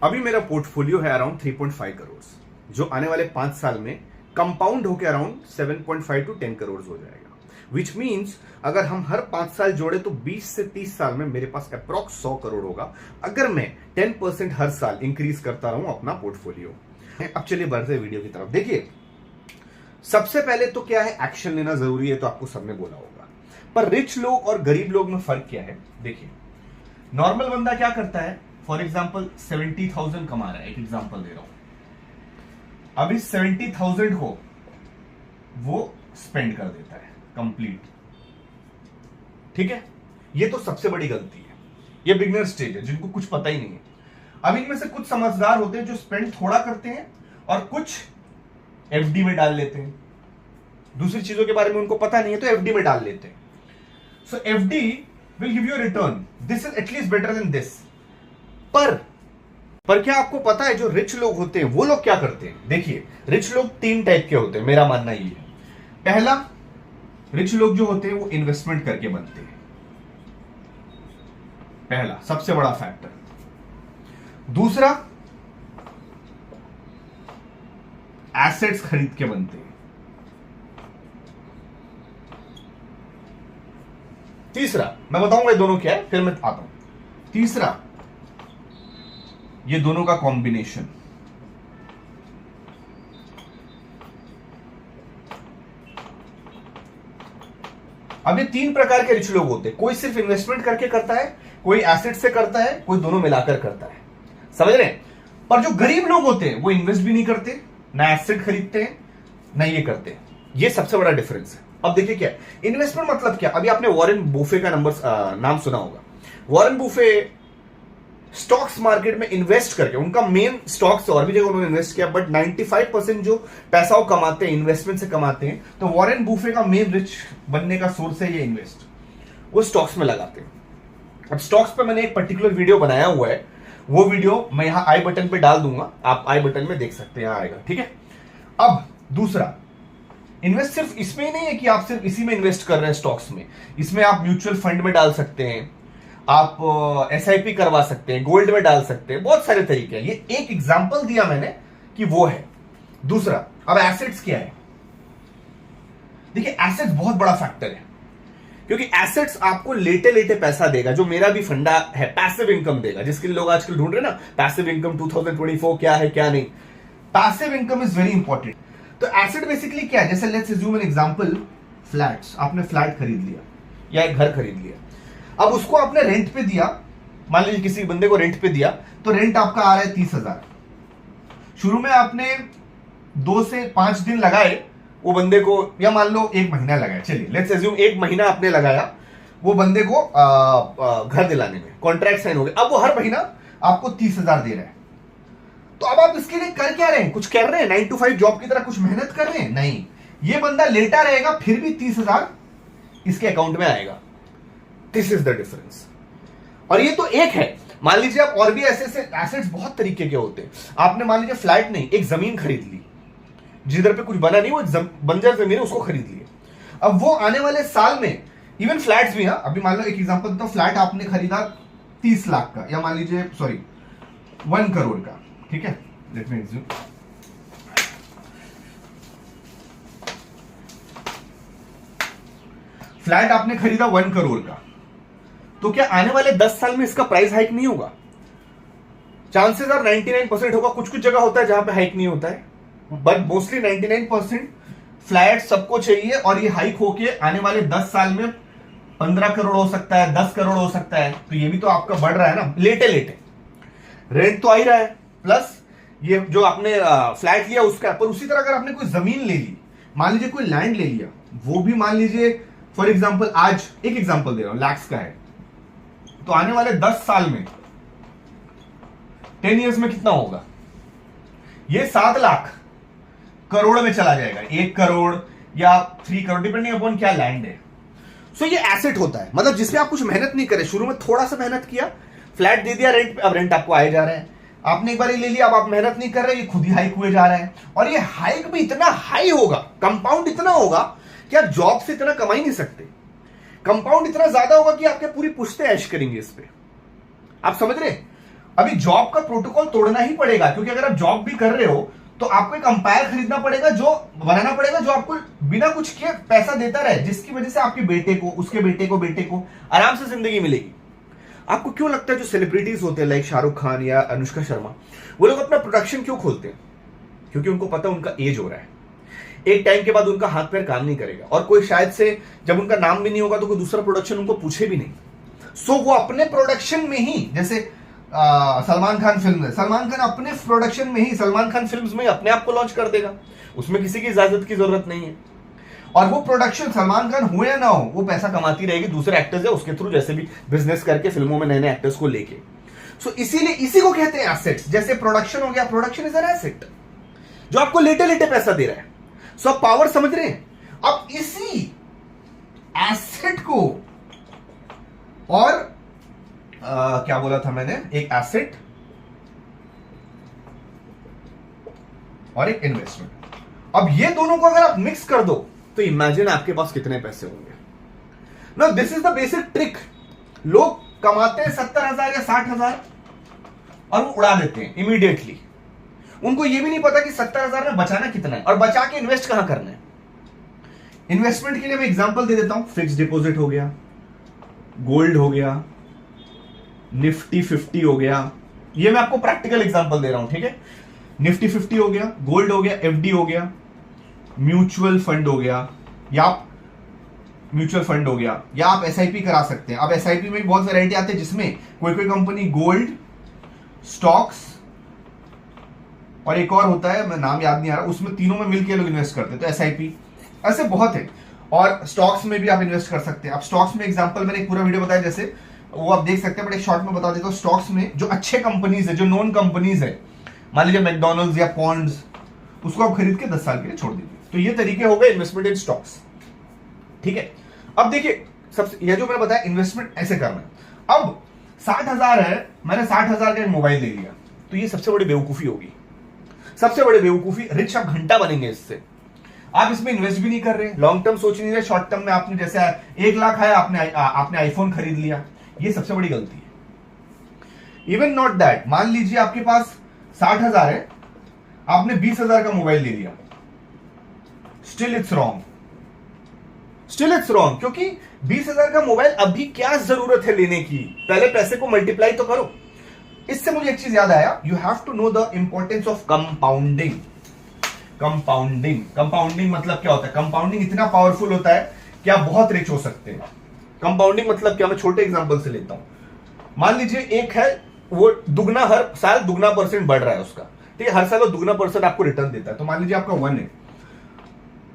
अभी मेरा पोर्टफोलियो है अराउंड 3.5 करोड़, जो आने वाले 5 साल में कंपाउंड होकर अराउंड 7.5 to 10 करोड़ हो जाएगा। विच मीन्स अगर हम हर 5 साल जोड़े तो 20 से 30 साल में मेरे पास अप्रॉक्स 100 करोड़ होगा, अगर मैं 10% हर साल इंक्रीज करता रहूं अपना पोर्टफोलियो। अब चलिए बढ़ते हैं वीडियो की तरफ। देखिए, सबसे पहले तो क्या है, एक्शन लेना जरूरी है, तो आपको सबने बोला होगा। पर रिच लोग और गरीब लोग में फर्क क्या है? देखिए, नॉर्मल बंदा क्या करता है, फॉर एग्जाम्पल 70,000 कमा रहा है, एक एग्जाम्पल दे रहा हूं। अभी 70,000 को वो स्पेंड कर देता है कंप्लीट। ठीक है, ये तो सबसे बड़ी गलती है। ये बिगनर स्टेज है, जिनको कुछ पता ही नहीं है। अब इनमें से कुछ समझदार होते हैं जो स्पेंड थोड़ा करते हैं और कुछ एफडी में डाल लेते हैं। दूसरी चीजों के बारे में उनको पता नहीं है तो एफडी में डाल लेते हैं। So FD will give you return, this is at least better than this. पर क्या आपको पता है जो रिच लोग होते हैं वो लोग क्या करते हैं? देखिए, रिच लोग 3 टाइप के होते हैं, मेरा मानना ये है। पहला, रिच लोग जो होते हैं वो इन्वेस्टमेंट करके बनते हैं, पहला सबसे बड़ा फैक्टर। दूसरा, एसेट्स खरीद के बनते हैं। तीसरा, मैं बताऊंगा ये दोनों क्या है, फिर मैं आता हूं। तीसरा, ये दोनों का कॉम्बिनेशन। अब ये 3 प्रकार के रिच लोग होते हैं। कोई सिर्फ इन्वेस्टमेंट करके करता है, कोई एसेट से करता है, कोई दोनों मिलाकर करता है। समझ रहे हैं? पर जो गरीब लोग होते हैं वो इन्वेस्ट भी नहीं करते, ना एसेट खरीदते हैं, ना ये करते हैं। ये सबसे बड़ा डिफरेंस है। अब देखिए क्या इन्वेस्टमेंट मतलब क्या। अभी आपने वॉरेन बुफे का नाम सुना होगा। वॉरेन बुफे स्टॉक्स मार्केट में इन्वेस्ट करके, उनका मेन स्टॉक्स और भी जगह उन्होंने इन्वेस्ट किया, बट 95% जो पैसा वो कमाते हैं इन्वेस्टमेंट से कमाते हैं। तो वॉरेन बुफे का मेन रिच बनने का सोर्स है ये इन्वेस्ट, वो स्टॉक्स में लगाते हैं। अब स्टॉक्स पे मैंने एक पर्टिकुलर वीडियो बनाया हुआ है, वो वीडियो मैं यहां आई बटन पे डाल दूंगा, आप आई बटन में देख सकते हैं, यहां आएगा। ठीक है। अब दूसरा, इन्वेस्ट सिर्फ इसमें ही नहीं है कि आप सिर्फ इसी में इन्वेस्ट कर रहे हैं स्टॉक्स में। इसमें आप म्यूचुअल फंड में डाल सकते हैं, आप एसआईपी करवा सकते हैं, गोल्ड में डाल सकते हैं, बहुत सारे तरीके हैं। ये एक एग्जांपल दिया मैंने कि वो है। दूसरा, अब एसेट्स क्या है? देखिए, एसेट्स बहुत बड़ा फैक्टर है, क्योंकि एसेट्स आपको लेटे लेटे पैसा देगा, जो मेरा भी फंडा है, पैसिव इनकम देगा, जिसके लिए लोग आजकल ढूंढ रहे हैं ना पैसिव इनकम 2024 क्या है क्या नहीं। Passive income is very important. तो एसेट बेसिकली क्या है? जैसे let's assume an example, flats. आपने फ्लैट खरीद लिया या एक घर खरीद लिया, अब उसको आपने रेंट पे दिया, मान लीजिए किसी बंदे को रेंट पे दिया, तो रेंट आपका आ रहा है 30,000। शुरू में आपने 2 से 5 दिन लगाए वो बंदे को, या मान लो 1 महीना लगाया, चलिए लेट्स अज्यूम 1 महीना आपने लगाया वो बंदे को घर दिलाने में, कॉन्ट्रैक्ट साइन हो गया। अब वो हर महीना आपको 30,000 दे रहा है। तो अब आप इसके लिए कर क्या रहे हैं? कुछ कर रहे हैं? 9 to 5 जॉब की तरह कुछ मेहनत कर रहे हैं? नहीं, ये बंदा लेटा रहेगा, फिर भी 30,000 इसके अकाउंट में आएगा। This is the difference. और ये तो एक है। मान लीजिए आप और भी ऐसे एसेट्स बहुत तरीके के होते हैं। आपने मान लीजिए फ्लैट नहीं, एक जमीन खरीद ली, जिधर पे कुछ बना नहीं, वो बंजर जमीन है, उसको खरीद लिया। अब वो आने वाले साल में, इवन फ्लैट्स भी, हाँ, अभी मान लो एक एग्जांपल, तो फ्लैट आपने खरीदा 30 लाख का, या मान लीजिए 1 करोड़ का। ठीक है, लेट मी एज्यूम। फ्लैट आपने खरीदा 1 करोड़ का, तो क्या आने वाले 10 साल में इसका प्राइस हाइक नहीं होगा? चांसेस आर 99% होगा। कुछ कुछ जगह होता है जहां पे हाइक नहीं होता है, बट मोस्टली 99% फ्लैट सबको चाहिए, और ये हाइक होके आने वाले 10 साल में 15 करोड़ हो सकता है, 10 करोड़ हो सकता है। तो ये भी तो आपका बढ़ रहा है ना, लेटे लेटे। रेंट तो आ ही रहा है, प्लस ये जो आपने फ्लैट लिया उसका। पर उसी तरह अगर आपने कोई जमीन ले ली, मान लीजिए कोई लैंड ले लिया, वो भी मान लीजिए फॉर एग्जाम्पल, आज एक एग्जाम्पल दे रहा हूं, लैक्स का है, तो आने वाले 10 साल में 10 इयर्स में कितना होगा? ये 7 लाख करोड़ में चला जाएगा, 1 करोड़ या 3 करोड़, डिपेंडिंग अपॉन क्या लैंड है। सो ये एसेट होता है, मतलब जिसमें आप कुछ मेहनत नहीं करे। शुरू में थोड़ा सा मेहनत किया, फ्लैट दे दिया रेंट पे, अब रेंट आपको आए जा रहा है। आपने एक बार ये ले लिया, अब आप मेहनत नहीं कर रहे, ये खुद ही हाइक हुए जा रहा है। और ये हाइक भी इतना हाई होगा, कंपाउंड इतना होगा कि आप जॉब से इतना कमा ही नहीं सकते। कंपाउंड इतना ज्यादा होगा कि आपके पूरी पुश्ते ऐश करेंगे इस पे। आप समझ रहे हैं? अभी जॉब का प्रोटोकॉल तोड़ना ही पड़ेगा, क्योंकि अगर आप जॉब भी कर रहे हो तो आपको एक अंपायर खरीदना पड़ेगा, जो बनाना पड़ेगा, जो आपको बिना कुछ किए पैसा देता रहे, जिसकी वजह से आपके बेटे को, उसके बेटे को आराम से जिंदगी मिलेगी। आपको क्यों लगता है जो सेलिब्रिटीज होते हैं लाइक शाहरुख खान या अनुष्का शर्मा, वो लोग अपना प्रोडक्शन क्यों खोलते हैं? क्योंकि उनको पता उनका एज हो रहा है, एक टाइम के बाद उनका हाथ पैर काम नहीं करेगा, और कोई शायद से जब उनका नाम भी नहीं होगा तो कोई दूसरा प्रोडक्शन उनको पूछे भी नहीं। सो वो अपने प्रोडक्शन में ही, जैसे सलमान खान फिल्म है, सलमान खान अपने प्रोडक्शन में ही, सलमान खान फिल्म्स में ही अपने आप को लॉन्च कर देगा, उसमें किसी की इजाजत की जरूरत नहीं है। और वो प्रोडक्शन सलमान खान हो या ना हो, वो पैसा कमाती रहेगी दूसरे एक्टर्स या उसके थ्रू, जैसे भी बिजनेस करके फिल्मों में नए नए एक्टर्स को लेके। सो इसीलिए इसी को कहते हैं एसेट्स। जैसे प्रोडक्शन हो गया, प्रोडक्शन इज एन एसेट जो आपको लेटे लेटे पैसा दे रहा है। सो आप पावर समझ रहे हैं? अब इसी एसेट को, और क्या बोला था मैंने, एक एसेट और एक इन्वेस्टमेंट। अब ये दोनों को अगर आप मिक्स कर दो तो इमेजिन आपके पास कितने पैसे होंगे। No, this is the basic trick. लोग कमाते हैं 70,000 या 60,000 और वो उड़ा देते हैं इमीडिएटली। उनको ये भी नहीं पता कि 70,000 में बचाना कितना है और बचा के इन्वेस्ट कहां करना है। इन्वेस्टमेंट के लिए मैं एग्जांपल दे देता हूं। फिक्स डिपॉजिट हो गया, गोल्ड हो गया, निफ्टी 50 हो गया। ये मैं आपको प्रैक्टिकल एग्जांपल दे रहा हूं, ठीक है। निफ्टी 50 हो गया, गोल्ड हो गया, एफडी हो गया, म्यूचुअल फंड हो गया, या म्यूचुअल फंड हो गया, या आप एसआईपी करा सकते हैं। अब एसआईपी में भी बहुत वैरायटी आती है, जिसमें कोई कोई कंपनी गोल्ड, स्टॉक्स और एक और होता है, मैं नाम याद नहीं आ रहा, उसमें तीनों में मिलकर लोग इन्वेस्ट करते हैं। तो एसआईपी ऐसे बहुत है, और स्टॉक्स में भी आप इन्वेस्ट कर सकते हैं। अब स्टॉक्स में एग्जांपल मैंने एक पूरा वीडियो बताया, जैसे वो आप देख सकते हैं, बट एक शॉर्ट में बता देता हूं। स्टॉक्स में जो अच्छे कंपनीज है, जो नोन कंपनीज है, मान लीजिए मैकडॉनल्ड्स या पॉन्ड्स, उसको आप खरीद के 10 साल के लिए छोड़ दीजिए। तो ये तरीके हो गए इन्वेस्टमेंट इन स्टॉक्स, ठीक है। अब देखिए, सबसे यह जो मैंने बताया इन्वेस्टमेंट ऐसे करना है। अब 60,000 है, मैंने 60,000 का एक मोबाइल ले लिया, तो ये सबसे बड़ी बेवकूफी होगी, सबसे बड़ी बेवकूफी। रिच आप घंटा बनेंगे इससे। आप इसमें इन्वेस्ट भी नहीं कर रहे, लॉन्ग टर्म सोच नहीं रहे, शॉर्ट टर्म में आपने जैसे 1 लाख है, आपने आईफोन खरीद लिया, ये सबसे बड़ी गलती है। इवन नॉट दैट, मान लीजिए आपके पास 60,000 है, आपने 20,000 का मोबाइल ले लिया, still it's wrong, still it's wrong. क्योंकि 20,000 का मोबाइल अभी क्या जरूरत है लेने की, पहले पैसे को मल्टीप्लाई तो करो। इससे मुझे एक चीज याद आया, you have to know the importance of compounding. Compounding मतलब क्या होता है? कंपाउंडिंग इतना पावरफुल होता है कि आप बहुत रिच हो सकते हैं। कंपाउंडिंग मतलब क्या, मैं छोटे एग्जांपल से लेता हूं। मान लीजिए एक है, वो दुगना, हर साल दुगना % बढ़ रहा है उसका, ठीक है, हर साल वो दुगना % आपको रिटर्न देता है। तो मान लीजिए आपका 1 है,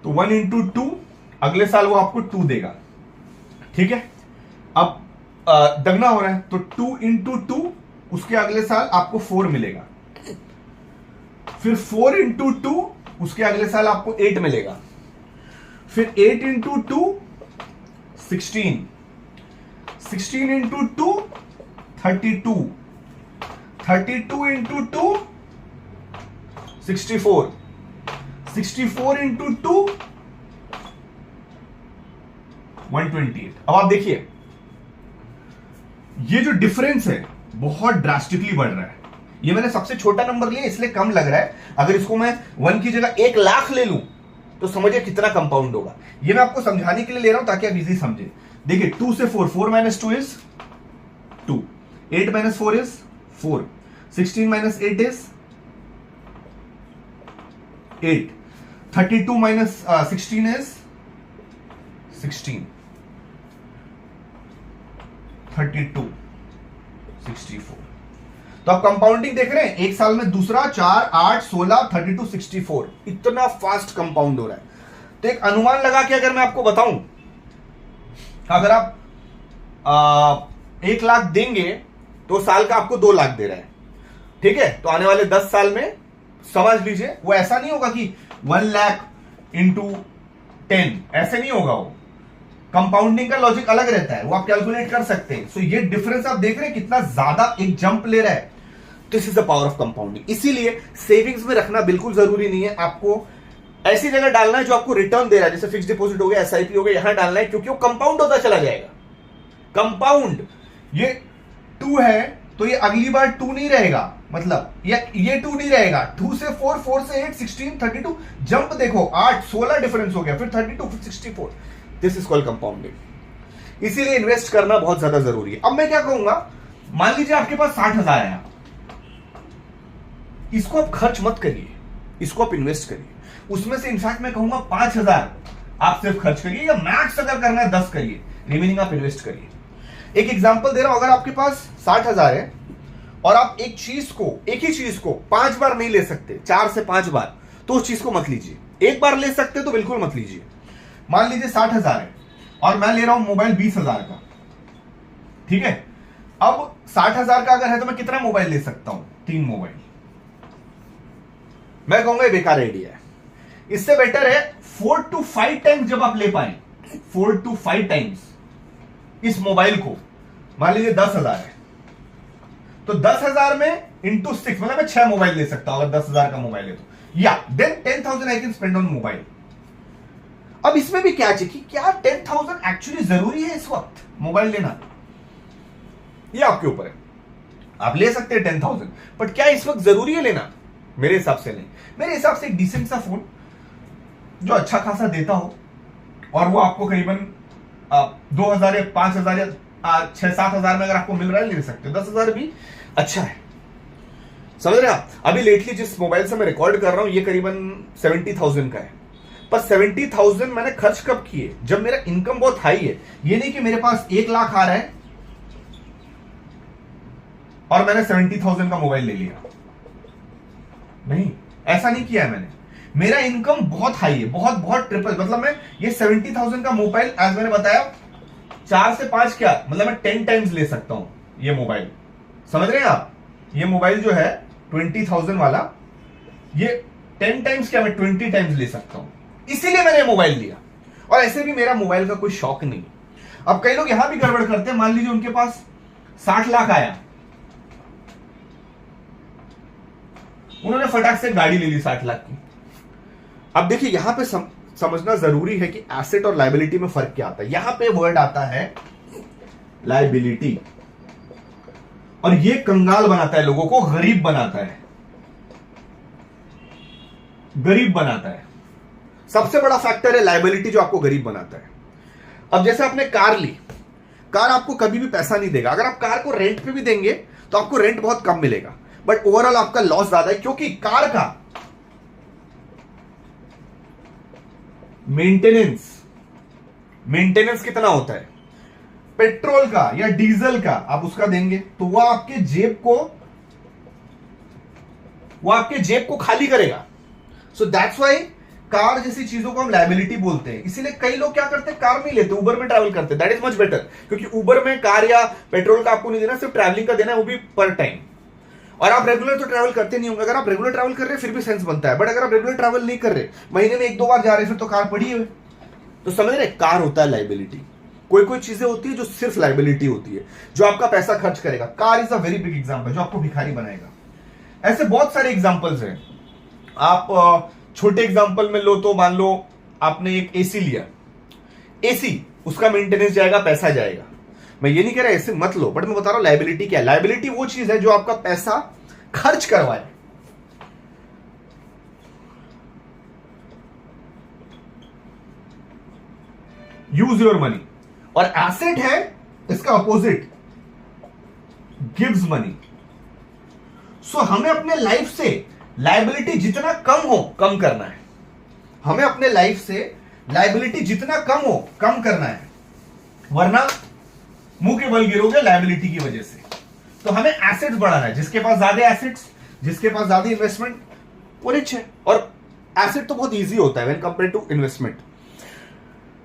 तो 1 into 2, अगले साल वो आपको 2 देगा, ठीक है। अब दगना हो रहा है, तो 2 into 2, उसके अगले साल आपको 4 मिलेगा, फिर 4 into 2, उसके अगले साल आपको 8 मिलेगा, फिर 8 into 2 16, 16 into 2 32, 32 into 2 64, 64 into 2 128। अब आप देखिए, ये जो डिफरेंस है बहुत ड्रास्टिकली बढ़ रहा है। ये मैंने सबसे छोटा नंबर लिया इसलिए कम लग रहा है, अगर इसको मैं 1 की जगह 1 लाख ले लूं तो समझिए कितना कंपाउंड होगा। ये मैं आपको समझाने के लिए ले रहा हूं ताकि आप इजी समझे। देखिए 2 से 4, 4 - 2 इज 2, 8 - 4 इज 4, 16 - 8 इज 8, 32 - 16 इज 16, 32, 64। तो आप कंपाउंडिंग देख रहे हैं, एक साल में दूसरा 4, 8, 16, 32, 64, इतना फास्ट कंपाउंड हो रहा है। तो एक अनुमान लगा के अगर मैं आपको बताऊं, अगर आप 1 लाख देंगे तो साल का आपको 2 लाख दे रहा है, ठीक है। तो आने वाले 10 साल में समझ लीजिए, वो ऐसा नहीं होगा कि 1 लाख into 10, ऐसे नहीं होगा। वो कंपाउंडिंग का लॉजिक अलग रहता है, वो आप कैलकुलेट कर सकते हैं। सो ये डिफरेंस आप देख रहे हैं कितना ज्यादा एक जंप ले रहा है। This is the power of compounding. इसीलिए सेविंग्स में रखना बिल्कुल जरूरी नहीं है, आपको ऐसी जगह डालना है जो आपको रिटर्न दे रहा है, जैसे फिक्स डिपॉजिट हो गया, एसआईपी हो गया, यहां डालना है, क्योंकि वो कंपाउंड होता चला जाएगा। कंपाउंड, ये 2 है, तो ये अगली बार 2 नहीं रहेगा, मतलब ये 2 नहीं रहेगा, 2 से 4, 4 से 8, 16, 32, जंप देखो 8, 16 डिफरेंस हो गया, फिर 32, फिर 64। This is called compounding. इसीलिए इन्वेस्ट करना बहुत ज्यादा जरूरी है। अब मैं क्या कहूंगा, मान लीजिए आपके पास 60,000 है, इसको आप खर्च मत करिए, इसको आप इन्वेस्ट करिए। उसमें से इनफैक्ट मैं कहूंगा 5,000 आप सिर्फ खर्च करिए, या मैक्स अगर करना है 10 करिए, रिमेनिंग आप इन्वेस्ट करिए। एक एग्जांपल दे रहा हूं, अगर आपके पास 60,000 है और आप एक ही चीज को 5 बार नहीं ले सकते, 4 से 5 बार, तो उस चीज को मत लीजिए। एक बार ले सकते तो बिल्कुल मत लीजिए। मान लीजिए 60,000 है और मैं ले रहा हूं मोबाइल 20,000 का, ठीक है। अब 60,000 का अगर है तो मैं कितना मोबाइल ले सकता हूं? 3 मोबाइल। मैं कहूंगा ये बेकार आइडिया है। इससे बेटर है 4 to 5 टाइम्स जब आप ले पाए, 4 to 5 टाइम्स इस मोबाइल को, मान लीजिए 10,000 है तो 10,000 में इंटू 6, मतलब मैं 6 मोबाइल ले सकता हूं अगर 10,000 का मोबाइल है तो, या then 10,000 I can spend on mobile. अब इसमें भी क्या चाहिए कि क्या 10,000 एक्चुअली जरूरी है इस वक्त मोबाइल लेना? ये आपके ऊपर है, आप ले सकते हैं 10,000, बट क्या इस वक्त जरूरी है लेना? मेरे हिसाब से नहीं। मेरे हिसाब से एक डिसेंट सा फोन जो अच्छा खासा देता हो और वो आपको करीबन 2,000 या 5,000 या 6-7,000 में अगर आपको मिल रहा है ले सकते हो। 10,000 भी अच्छा है, समझ रहे आप? अभी लेटली जिस मोबाइल से मैं रिकॉर्ड कर रहा हूं ये करीबन 70,000 का है, पर 70,000 मैंने खर्च कब किए? जब मेरा इनकम बहुत हाई है। ये नहीं कि मेरे पास 1 लाख आ रहा है और मैंने 70,000 का मोबाइल ले लिया, नहीं, ऐसा नहीं किया है मैंने। मेरा इनकम बहुत हाई है, बहुत बहुत ट्रिपल, मतलब मैं ये 70,000 का मोबाइल एज मैंने बताया 4 से 5 क्या, मतलब मैं 10 टाइम्स ले सकता हूं ये मोबाइल, समझ रहे हैं आप? ये मोबाइल जो है 20,000 वाला, ये 10 टाइम्स क्या, मैं 20 टाइम्स ले सकता हूं, इसीलिए मैंने मोबाइल लिया। और ऐसे भी मेरा मोबाइल का कोई शौक नहीं। अब कई लोग यहां भी गड़बड़ करते हैं, मान लीजिए उनके पास 60 लाख आया, उन्होंने फटाक से गाड़ी ले ली 60 लाख की। अब देखिए यहां पे समझना जरूरी है कि एसेट और लायबिलिटी में फर्क क्या आता है। यहां पे वर्ड आता है लायबिलिटी, और ये कंगाल बनाता है लोगों को, गरीब बनाता है, गरीब बनाता है। सबसे बड़ा फैक्टर है लायबिलिटी जो आपको गरीब बनाता है। अब जैसे आपने कार ली, कार आपको कभी भी पैसा नहीं देगा। अगर आप कार को रेंट पे भी देंगे तो आपको रेंट बहुत कम मिलेगा, बट ओवरऑल आपका लॉस ज्यादा है, क्योंकि कार का मेंटेनेंस कितना होता है? पेट्रोल का या डीजल का आप उसका देंगे तो वो आपके जेब को खाली करेगा। सो दैट्स व्हाई कार जैसी चीजों को हम लायबिलिटी बोलते हैं। इसीलिए कई लोग क्या करते हैं, कार नहीं लेते, उबर में ट्रैवल करते हैं। दैट इज मच बेटर, क्योंकि उबर में कार या पेट्रोल का आपको नहीं देना, सिर्फ ट्रैवलिंग का देना है, वो भी पर टाइम। और आप रेगुलर तो ट्रैवल करते नहीं होंगे। अगर आप रेगुलर ट्रैवल कर रहे हैं फिर भी सेंस बनता है, बट अगर आप रेगुलर ट्रैवल नहीं कर रहे, महीने में 1-2 बार जा रहे हैं, फिर तो कार पड़ी है। तो समझ रहे, कार होता है लायबिलिटी। कोई चीजें होती है जो सिर्फ लायबिलिटी होती है, जो आपका पैसा खर्च करेगा। Car is a very big example, जो आपको भिखारी बनाएगा। ऐसे बहुत सारे एग्जांपल्स हैं। आप छोटे एग्जांपल में लो तो मान लो आपने एक एसी लिया, एसी उसका मेंटेनेंस जाएगा, पैसा जाएगा। मैं ये नहीं कह रहा ऐसे मत लो, बट मैं बता रहा हूं लायबिलिटी क्या है। लायबिलिटी वो चीज है जो आपका पैसा खर्च करवाए। Use your money. और एसेट है इसका अपोजिट, गिव्स मनी। सो हमें अपने लाइफ से लायबिलिटी जितना कम हो कम करना है। हमें अपने लाइफ से लायबिलिटी जितना कम हो कम करना है, वरना मुंह के बल गिरोगे लायबिलिटी की वजह से। तो हमें एसेट्स बढ़ाना है। जिसके पास ज्यादा एसेट्स, जिसके पास ज्यादा इन्वेस्टमेंट, वो रिच है। और एसेट तो बहुत इजी होता है व्हेन कंपेयर टू इन्वेस्टमेंट।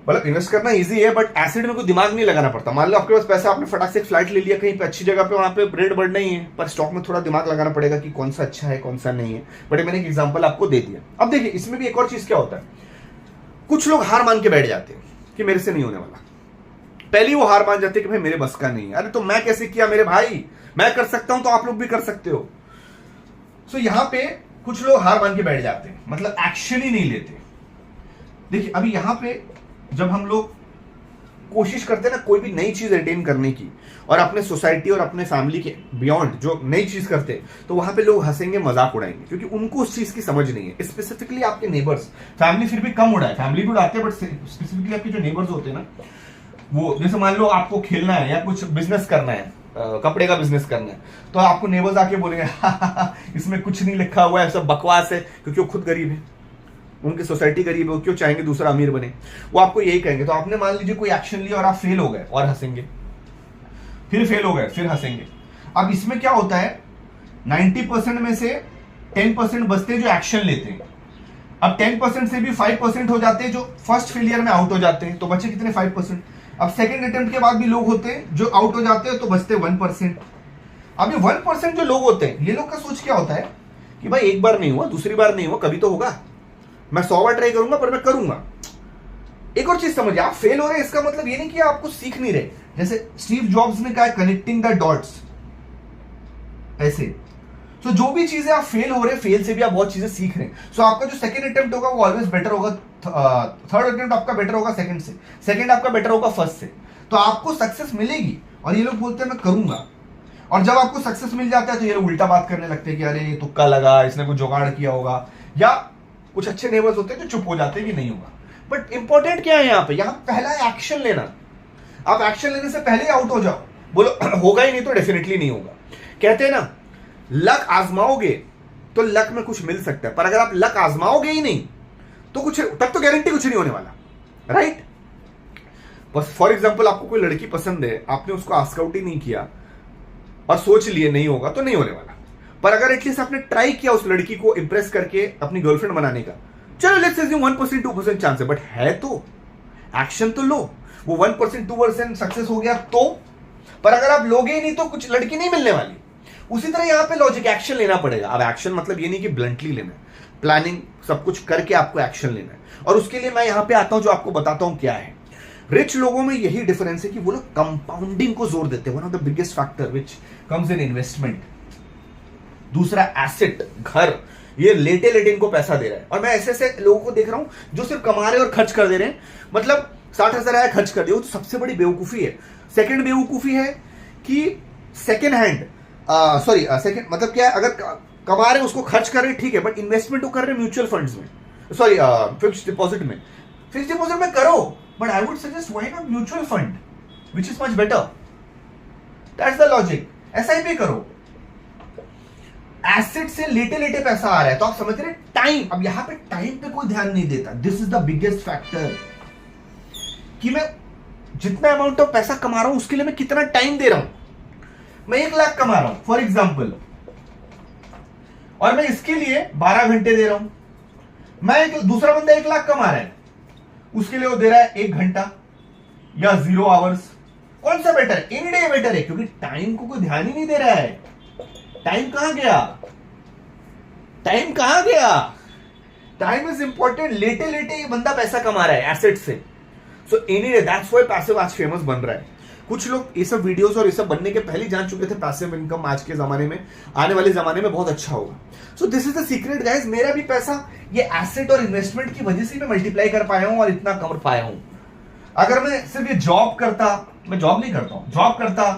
मतलब इन्वेस्ट करना इजी है, बट एसेट में कोई दिमाग नहीं लगाना पड़ता। मान लो आपके पास पैसा, आपने फटाक से एक फ्लाइट ले लिया कहीं पे अच्छी जगह पे, वहां पे रेट बढ़ नहीं है, पर स्टॉक में थोड़ा दिमाग लगाना पड़ेगा कि कौन सा अच्छा है कौन सा नहीं है। बट मैंने एक एग्जांपल आपको दे दिया। अब देखिए इसमें भी एक और चीज क्या होता है, कुछ लोग हार मान के बैठ जाते हैं कि मेरे से नहीं होने वाला। पहले वो हार मान जाते हैं कि भाई मेरे बस का नहीं है। अरे तो मैं कैसे किया मेरे भाई, मैं कर सकता हूं तो आप लोग भी कर सकते हो। सो यहां पे कुछ लोग हार मान के बैठ जाते हैं, मतलब एक्शन ही नहीं लेते। देखिए अभी यहां पे जब हम लोग कोशिश करते हैं ना कोई भी नई चीज अटेन करने की और अपने सोसाइटी और अपने फैमिली के बियॉन्ड जो नई चीज करते हैं, तो वहां पे लोग हंसेंगे, मजाक उड़ाएंगे, क्योंकि उनको उस चीज की समझ नहीं है। स्पेसिफिकली आपके नेबर्स, फैमिली फिर भी कम उड़ाए, फैमिली भी उड़ाते हैं, बट स्पेसिफिकली आपके जो नेबर्स होते हैं ना, वो जैसे मान लो आपको खेलना है या कुछ बिजनेस करना है, कपड़े का बिजनेस करना है, तो आपको नेबर्स आके बोलेंगे इसमें कुछ नहीं लिखा हुआ है, सब बकवास है, क्योंकि वो खुद गरीब है, उनकी सोसाइटी गरीब है, वो क्यों चाहेंगे दूसरा अमीर बने, वो आपको यही कहेंगे। तो आपने मान लीजिए कोई एक्शन लिया और आप फेल हो गए और हंसेंगे, फिर फेल हो गए फिर हंसेंगे। अब इसमें क्या होता है, 90% में से 10% बचते हैं जो एक्शन लेते हैं। अब 10% से भी 5% हो जाते हैं जो फर्स्ट फेलियर में आउट हो जाते हैं, तो बचे कितने 5%। अब सेकंड अटेम्प्ट के बाद भी लोग होते हैं जो आउट हो जाते हैं, तो बचते 1%। अब ये 1% जो लोग होते हैं, ये लोग का सोच क्या होता है कि भाई एक बार नहीं हुआ, दूसरी बार नहीं हुआ, कभी तो होगा, मैं 100 बार ट्राई करूंगा, पर मैं करूंगा। एक और चीज समझिए, आप फेल हो रहे हैं इसका मतलब ये नहीं कि आपको सीख नहीं रहे। जैसे स्टीव जॉब्स ने कहा, कनेक्टिंग द डॉट्स, ऐसे। तो जो भी चीजें आप फेल हो रहे हैं, फेल से भी आप बहुत चीजें सीख रहे हैं। सो आपका जो सेकंड अटेम्प्ट होगा वो ऑलवेज बेटर होगा, थर्ड अटेम्प्ट आपका बेटर होगा सेकंड से, सेकंड आपका बेटर होगा फर्स्ट से। तो आपको सक्सेस मिलेगी। और ये लोग बोलते हैं मैं करूंगा, और जब आपको सक्सेस मिल जाता है तो ये लोग उल्टा बात करने लगते हैं कि अरे तुक्का लगा, इसने कुछ जुगाड़ किया होगा, या कुछ अच्छे नेबर्स होते हैं जो चुप हो जाते हैं कि नहीं होगा। बट इंपॉर्टेंट क्या है यहाँ पे, यहाँ पहला एक्शन लेना। आप एक्शन लेने से पहले ही आउट हो जाओ, बोलो होगा ही नहीं तो डेफिनेटली नहीं होगा। कहते हैं ना, लक आजमाओगे तो लक में कुछ मिल सकता है, पर अगर आप लक आजमाओगे ही नहीं तो कुछ, तब तो गारंटी कुछ नहीं होने वाला, राइट। बस फॉर एग्जाम्पल आपको कोई लड़की पसंद है, आपने उसको आस्क आउट ही नहीं किया और सोच लिए नहीं होगा तो नहीं होने वाला। पर अगर एटलीस्ट आपने ट्राई किया उस लड़की को इंप्रेस करके अपनी गर्लफ्रेंड बनाने का, चलो लेट्स अज्यूम 1% 2% चांस है, बट है तो एक्शन तो लो। वो 1% 2% सक्सेस हो गया तो, पर अगर आप लोगे ही नहीं तो कुछ लड़की नहीं मिलने वाली। उसी तरह यहां पे लॉजिक, एक्शन लेना पड़ेगा। अब एक्शन मतलब ये नहीं कि ब्लंटली लेना है, प्लानिंग सब कुछ करके आपको एक्शन लेना है। और उसके लिए मैं यहां पे आता हूं, जो आपको बताता हूं क्या है। रिच लोगों में यही डिफरेंस है कि वो लोग कंपाउंडिंग को जोर देते हैं, one of the biggest factor which comes in investment. दूसरा एसेट, घर, ये लेटे लेटे इनको पैसा दे रहा है। और मैं ऐसे ऐसे लोगों को देख रहा हूं जो सिर्फ कमा रहे हैं और खर्च कर दे रहे हैं। मतलब 60,000 आया खर्च कर दिया, वो तो सबसे बड़ी बेवकूफी है। सेकंड बेवकूफी है कि सेकंड हैंड, सेकंड मतलब क्या है, अगर कमा रहे हैं उसको खर्च कर रहे हैं ठीक है, बट इन्वेस्टमेंट तो कर रहे हैं म्यूचुअल फंड्स में, सॉरी फिक्स्ड डिपॉजिट में। फिक्स्ड डिपॉजिट में करो, but I would suggest why not mutual fund which is much better. That's the logic. SIP करो, एसेट से लेटे लेटे पैसा आ रहा है, तो आप समझ रहे टाइम। अब यहां पे टाइम पे कोई ध्यान नहीं देता। This is the biggest factor कि मैं जितना अमाउंट ऑफ पैसा कमा रहा हूं उसके लिए मैं कितना टाइम दे रहा हूं। मैं 1 लाख कमा रहा हूं फॉर एग्जाम्पल, और मैं इसके लिए 12 घंटे दे रहा हूं। मैं दूसरा बंदा 1 लाख कमा रहा है, उसके लिए वो दे रहा है 1 घंटा या 0 आवर्स। कौन सा बेटर है? एनी डे बेटर है, क्योंकि टाइम को कोई ध्यान ही नहीं दे रहा है। टाइम कहां गया? टाइम कहां गया? Time is important. लेटे लेटे ये बंदा पैसा कमा रहा है एसेट से। So any day, that's why passive आज फेमस बन रहा है। कुछ लोग ये सब वीडियोस और ये सब बनने के पहले जान चुके थे पैसिव इनकम आज के जमाने में, आने वाले जमाने में बहुत अच्छा होगा। So this is the secret guys. मेरा भी पैसा ये एसेट और इन्वेस्टमेंट की वजह से मैं मल्टीप्लाई कर पाया हूं और इतना कमा पाया हूं। अगर मैं सिर्फ ये जॉब करता, मैं जॉब नहीं करता हूं, जॉब करता,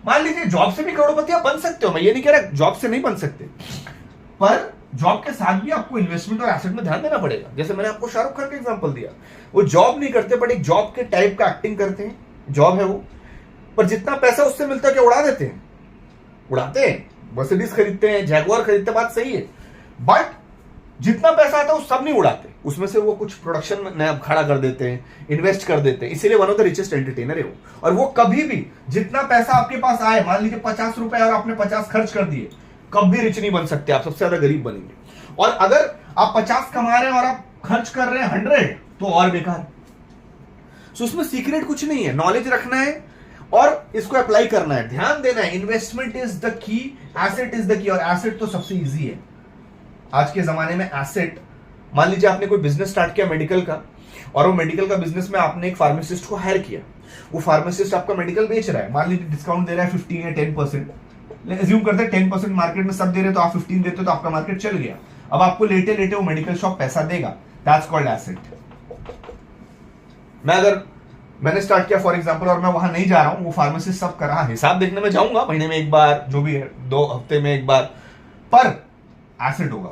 मान लीजिए जॉब से भी करोड़पति आप बन सकते हो, मैं ये नहीं कह रहा जॉब से नहीं बन सकते, पर जॉब के साथ भी आपको इन्वेस्टमेंट और एसेट में ध्यान देना पड़ेगा। जैसे मैंने आपको शाहरुख खान का एग्जांपल दिया, वो जॉब नहीं करते बट एक जॉब के टाइप का एक्टिंग करते हैं, जॉब है वो, पर जितना पैसा उससे मिलता है क्या उड़ा देते हैं? उड़ाते हैं, मर्सिडीज खरीदते हैं, जैगुआर खरीदते हैं, बात सही है, बट जितना पैसा आता है वो सब नहीं उड़ाते, उसमें से वो कुछ प्रोडक्शन में नया खड़ा कर देते हैं, इन्वेस्ट कर देते हैं, इसीलिए one of the richest entertainer है वो। और वो कभी भी जितना पैसा आपके पास आए, मान लीजिए 50 रुपए और आपने 50 खर्च कर दिए, कभी रिच नहीं बन सकते, आप सबसे ज्यादा गरीब बनेंगे। और अगर आप 50 कमा रहे हैं और आप खर्च कर रहे हैं 100, तो और बेकार। सो उसमें सीक्रेट कुछ नहीं है, नॉलेज रखना है और इसको अप्लाई करना है, ध्यान देना है। Investment is the key, asset is the key, और एसेट तो सबसे इजी है आज के जमाने में। एसेट, मान लीजिए आपने कोई बिजनेस स्टार्ट किया मेडिकल का, और वो मेडिकल का बिजनेस में आपने एक फार्मासिस्ट को हायर किया, वो फार्मासिस्ट आपका मेडिकल बेच रहा है, मान लीजिए डिस्काउंट दे रहा है 15 या 10%, एज्यूम करते हैं 10% मार्केट में सब दे रहे तो आप 15 देते तो आपका मार्केट चल गया। अब आपको लेटे लेटे वो मेडिकल शॉप पैसा देगा, दैट्स कॉल्ड एसेट। मैं अगर मैंने स्टार्ट किया फॉर एग्जांपल, और मैं वहां नहीं जा रहा हूं, वो फार्मेसिस्ट सब कर रहा, हिसाब देखने में जाऊंगा महीने में एक बार, जो भी है 2 हफ्ते में एक बार, पर एसिड होगा।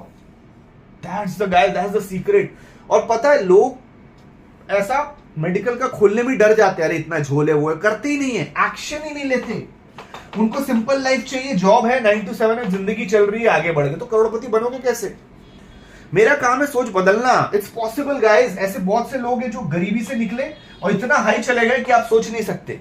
That's the guy, that's the secret. और पता है लोग ऐसा मेडिकल का खोलने में डर जाते हैं, अरे इतना झोल है वो है, करते ही नहीं है, एक्शन ही नहीं लेते। उनको सिंपल लाइफ चाहिए, जॉब है 9 to 7 है, जिंदगी चल रही है, आगे बढ़ गए। तो करोड़पति बनोगे कैसे? मेरा काम है सोच बदलना। It's possible guys. ऐसे बहुत से लोग हैं जो गरीबी से निकले और इतना हाई चले गए कि आप सोच नहीं सकते।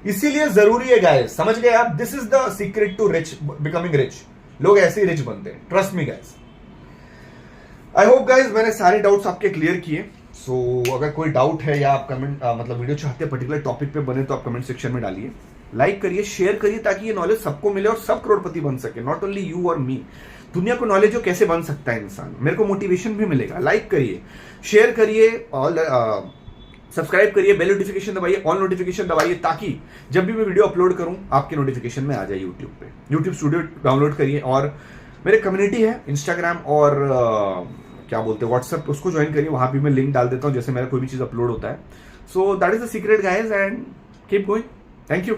इसीलिए जरूरी है गाइस, समझ गए आप? This is the secret to rich, becoming rich. लोग ऐसे ही रिच बनते हैं, trust me guys. I hope guys मैंने सारे डाउट्स आपके क्लियर किए। सो अगर कोई डाउट है या आप कमेंट मतलब वीडियो चाहते हैं पर्टिकुलर टॉपिक पे बने, तो आप कमेंट सेक्शन में डालिए, लाइक करिए, शेयर करिए, ताकि ये नॉलेज सबको मिले और सब करोड़पति बन सके, नॉट ओनली यू और मी। दुनिया को नॉलेज हो कैसे बन सकता है इंसान, मेरे को मोटिवेशन भी मिलेगा। लाइक करिए, शेयर करिए, और सब्सक्राइब करिए, बेल नोटिफिकेशन दबाइए, ऑल नोटिफिकेशन दबाइए, ताकि जब भी मैं वीडियो अपलोड करूं आपके नोटिफिकेशन में आ जाए यूट्यूब पे। यूट्यूब स्टूडियो डाउनलोड करिए, और मेरे कम्युनिटी है इंस्टाग्राम और क्या बोलते हैं व्हाट्सएप, उसको ज्वाइन करिए, वहां भी मैं लिंक डाल देता हूं जैसे मेरा कोई भी चीज अपलोड होता है। So that is the secret guys, and keep going. Thank you.